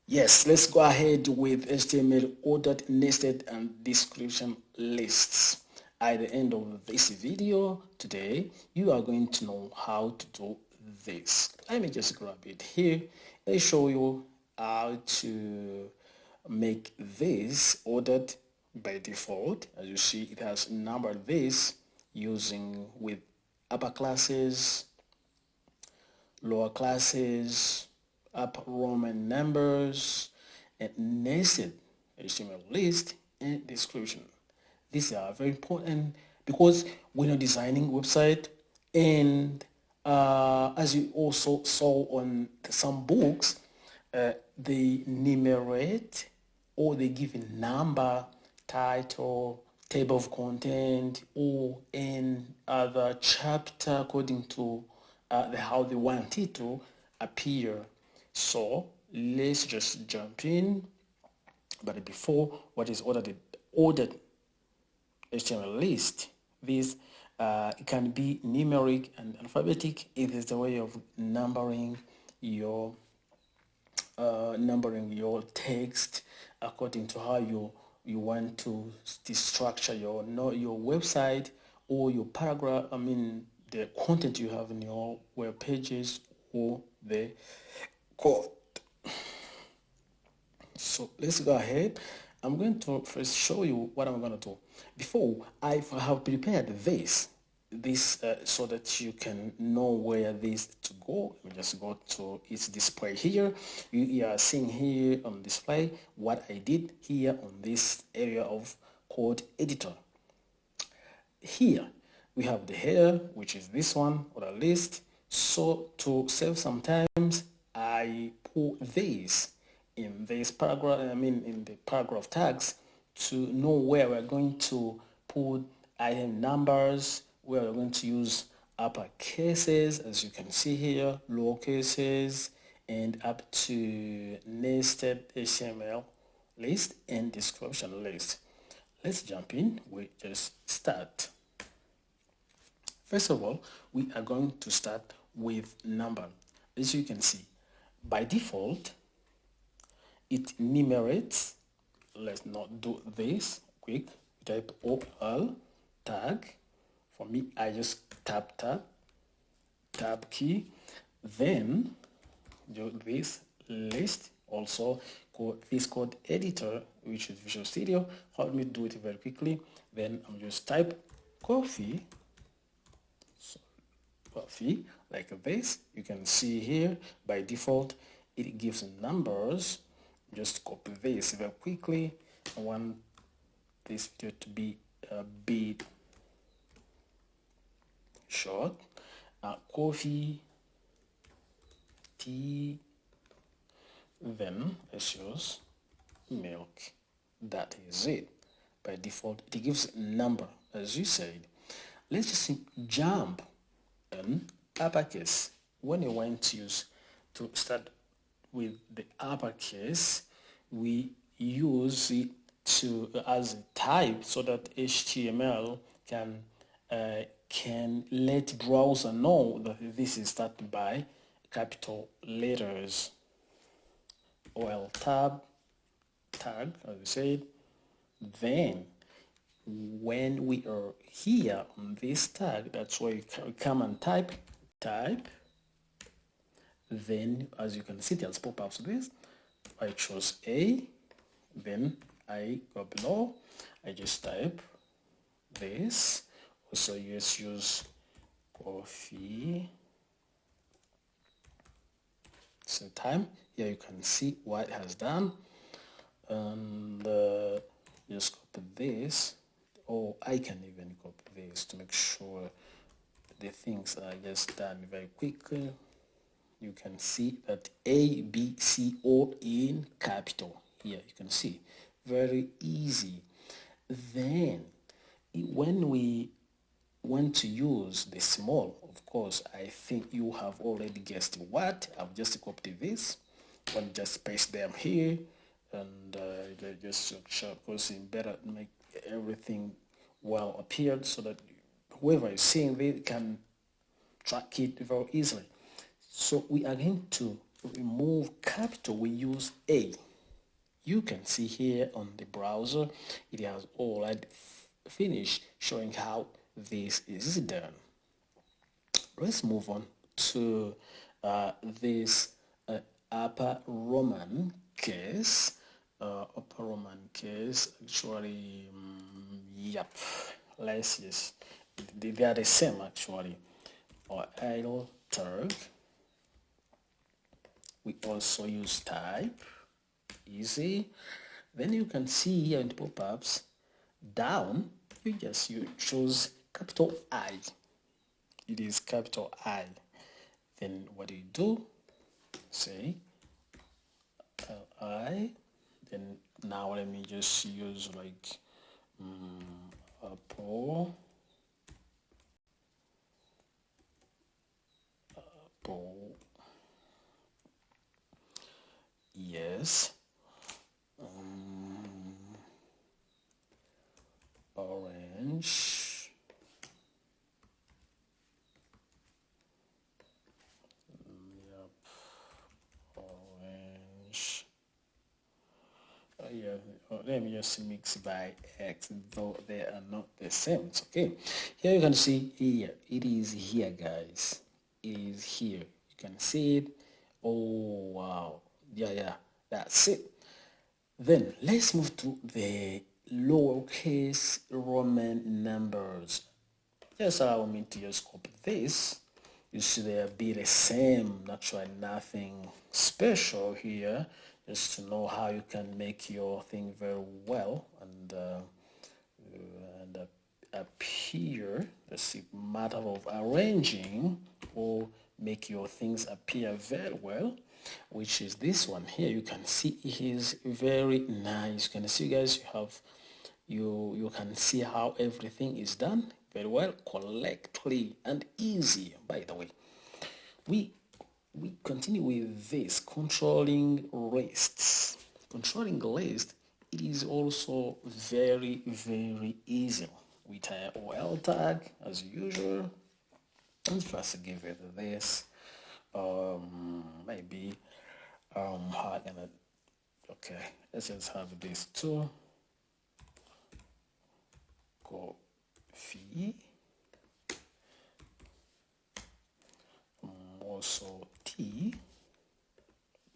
Yes, let's go ahead with HTML ordered nested and description lists. At the end of this video today, you are going to know how to do this. Let me just grab it here and show you how to make this ordered by default. As you see, it has numbered this using with upper classes, lower classes, upper Roman numbers, and nested HTML list and description. These are very important because when you're designing website and as you also saw on some books, they numerate or they give a number, title, table of content, or in other chapter according to how they want it to appear. So let's just jump in. But before, what is ordered HTML list? This it can be numeric and alphabetic. It is the way of numbering your text according to how you want to structure your website or your paragraph. I mean the content you have in your web pages or the code. So let's go ahead. I'm going to first show you what I'm going to do. Before, I have prepared this so that you can know where this to go. Let me just go to its display here. You are seeing here on display what I did here on this area of code editor. Here we have the header, which is this one or a list. So to save some times, I put this in this paragraph, I mean in the paragraph tags to know where we're going to put item numbers, where we're going to use upper cases, as you can see here, lower cases, and up to nested HTML list and description list. Let's jump in. We just start. First of all, we are going to start with number. As you can see, by default, it enumerates. Let's not do this quick. Type OL tag. For me, I just tab key. Then do this list. Also, this code editor, which is Visual Studio. Help me do it very quickly. Then I'm just type coffee like this. You can see here by default it gives numbers. Just copy this very quickly. I want this video to be a bit short. Coffee, tea, then let's use milk. That is it. By default it gives a number, as you said. Let's just jump in uppercase. When you want to start with the uppercase, we use it as a type so that HTML can let browser know that this is started by capital letters. OL tag, as I said. Then when we are here on this tag, that's where you come and type. Then as you can see, there's pop-ups this. I chose A, then I go below, I just type this. Also just use coffee. Same time, here you can see what it has done. And just copy this, or I can even copy this to make sure the things are just done very quickly. You can see that A, B, C, O in capital. Here you can see, very easy. Then when we want to use the small, of course, I think you have already guessed what. I've just copied this. I'll just paste them here and just because it better make everything well appeared so that whoever is seeing it can track it very easily. So we are going to remove capital, we use A. You can see here on the browser, it has already finished showing how this is done. Let's move on to this upper Roman case. Upper Roman case, actually, yep. Let's use, they are the same actually. Or idle tag. We also use type. Easy. Then you can see here in the pop-ups down, you choose capital I. It is capital I. Then what do? Say I. Then now let me just use like apple. Yes. Orange. Yep. Orange. Yeah. Let me just mix by X, though they are not the same. It's okay. Here you can see here. It is here, guys. It is here. You can see it. Oh wow. Yeah. That's it. Then let's move to the lowercase Roman numbers. Just allow me to just copy this. You see they'll be the same, actually nothing special here, just to know how you can make your thing very well and appear. That's a matter of arranging or make your things appear very well, which is this one here. You can see it is very nice. You can see, guys, you can see how everything is done very well, correctly and easy. By the way, we continue with this controlling lists. Controlling list, it is also very easy with an OL tag as usual. And first give it this maybe how can I, okay, let's just have this too. Coffee, also tea,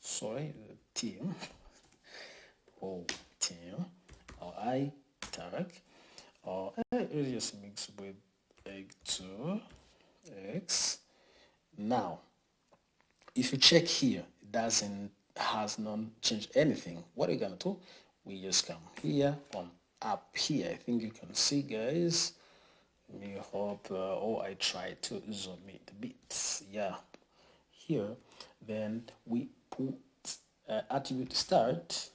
sorry, team, or team, or I tag, or I just mix with egg 2 x. Now if you check here, it has not changed anything. What are we gonna do? We just come here on up here. I think you can see, guys. Let me hope I try to zoom it a bit. Yeah, here then we put attribute start,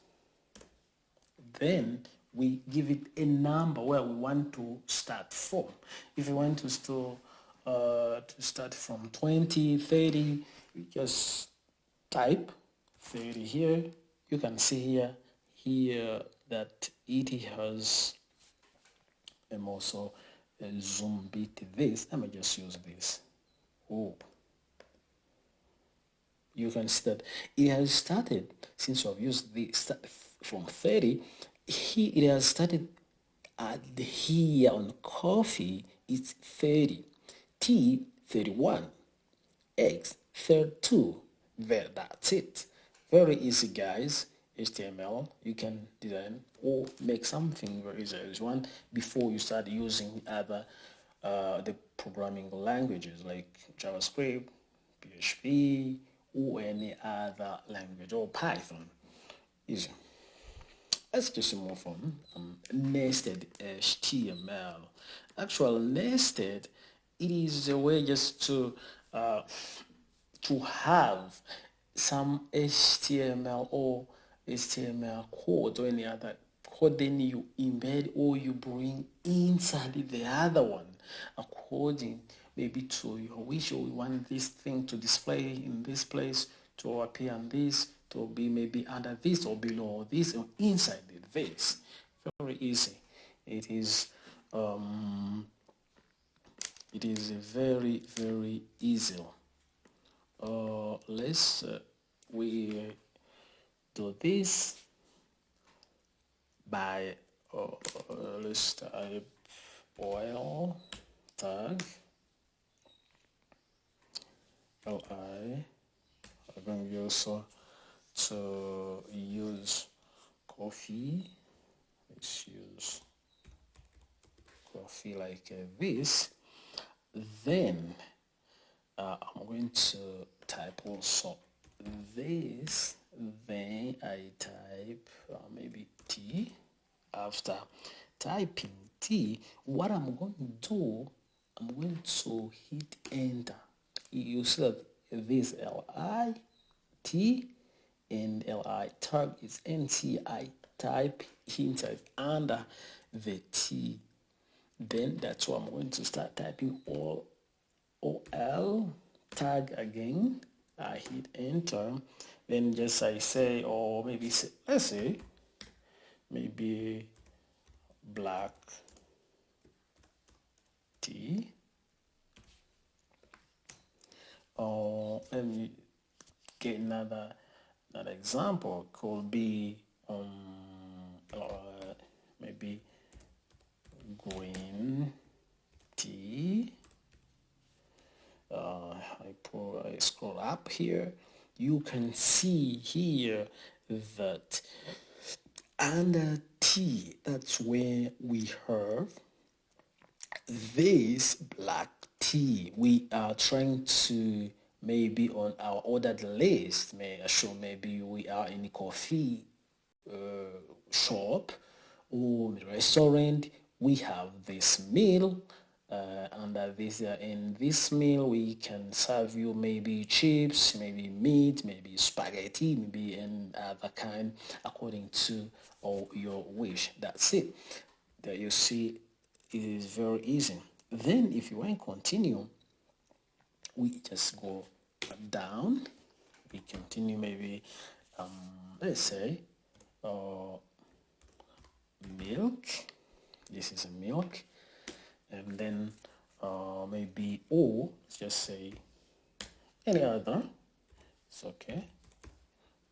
then we give it a number where we want to start from. If you want to start from 20, 30, you just type 30 here. You can see here that it has also zoom bit this. Let me just use this. Oh, you can see that it has started, since I've used this from 30, it has started at here on coffee. It's 30, tea 31, eggs 32. There, that's it. Very easy, guys. HTML, you can design or make something very easy as one before you start using other the programming languages like JavaScript, PHP, or any other language, or Python. Easy. Let's just move on. Nested HTML. Actual nested, it is a way just to have some HTML or HTML code or any other code, then you embed or you bring inside the other one according maybe to your wish, or you want this thing to display in this place, to appear on this, to be maybe under this or below this or inside this. Very easy. It is very easy. Let's we do this by let's type oil tag li. I'm going to also to use coffee. Let's use coffee like this. Then I'm going to type also this. Then I type maybe T. After typing T, what I'm going to do, I'm going to hit enter. You see that this LI T and LI tag is NC. I type inside under the T. Then that's why I'm going to start typing OL tag again. I hit enter. Then just I say, or maybe say, let's say, maybe black tea. Or let me get another example. Could be maybe green tea. I scroll up here. You can see here that under T, that's where we have this black tea. We are trying to maybe on our ordered list, maybe we are in a coffee shop or restaurant. We have this meal under this. In this meal, we can serve you maybe chips, maybe meat, maybe spaghetti, maybe and other kind according to your wish. That's it. There you see, it is very easy. Then if you want to continue, we just go down. We continue maybe let's say milk. This is a milk. And then maybe let's just say any other. It's okay.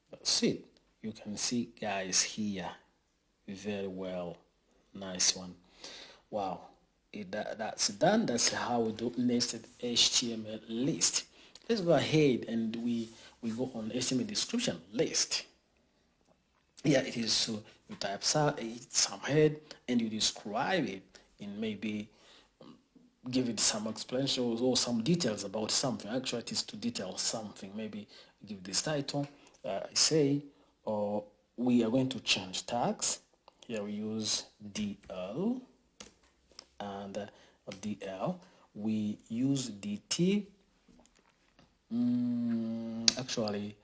That's it. You can see guys here very well. Nice one. Wow. That's done. That's how we do nested HTML list. Let's go ahead and we go on HTML description list. Yeah, it is. So you type some head and you describe it in maybe give it some explanations or some details about something. Actually, it is to detail something. Maybe give this title. I say, or we are going to change tags. Here we use DL and DL. We use DT. Actually,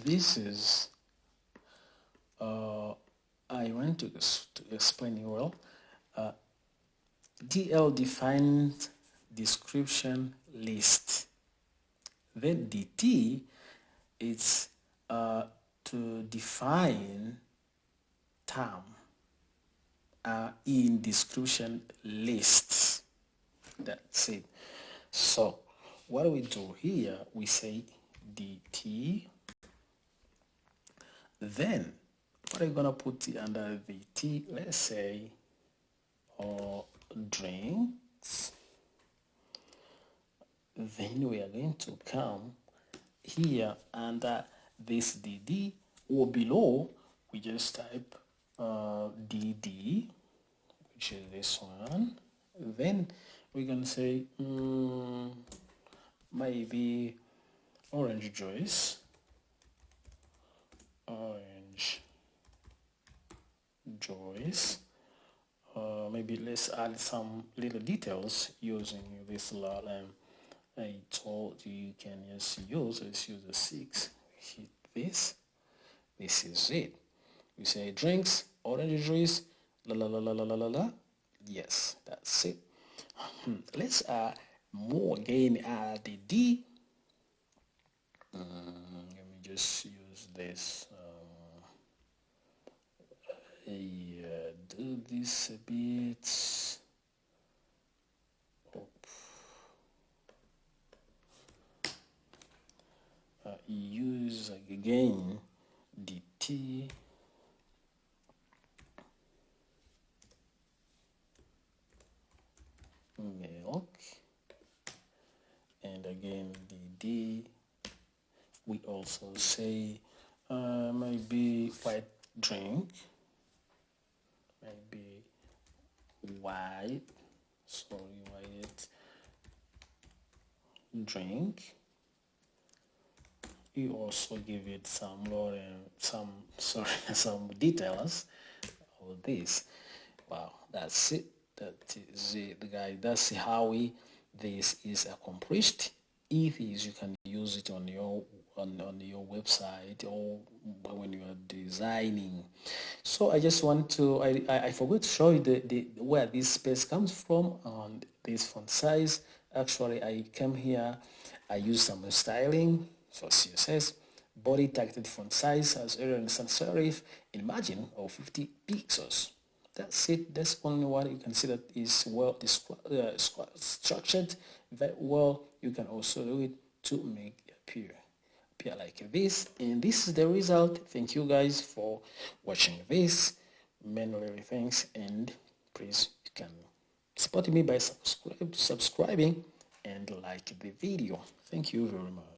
this is. I want to explain you well. DL defines description list. Then DT is to define term in description lists. That's it. So what we do here, we say DT. Then what are you gonna put under the T? Let's say drinks. Then we are going to come here under this DD, or below we just type DD, which is this one. Then we're gonna say maybe orange juice. Maybe let's add some little details using this lot. I told you you can just use, let's use the 6. Hit this. This is it. We say drinks, orange juice, la la la la la la la la. Yes, that's it. Let's add more again. Add the D. Let me just use this. Do this a bit. Use again DT milk, and again the D. We also say maybe white drink, maybe white drink. You also give it some more some details of this. Wow, that's it. That is it, guys. That's how this is accomplished. If you can use it on your website or when you are designing. So I just want to I forgot to show you the where this space comes from and this font size. Actually, I came here, I used some styling for CSS, body targeted font size as Arial and sans serif in margin of 50 pixels. That's it. That's only what you can see that is well structured very well. You can also do it to make it appear like this, and this is the result. Thank you guys for watching this. Many thanks, and please you can support me by subscribing and like the video. Thank you very much.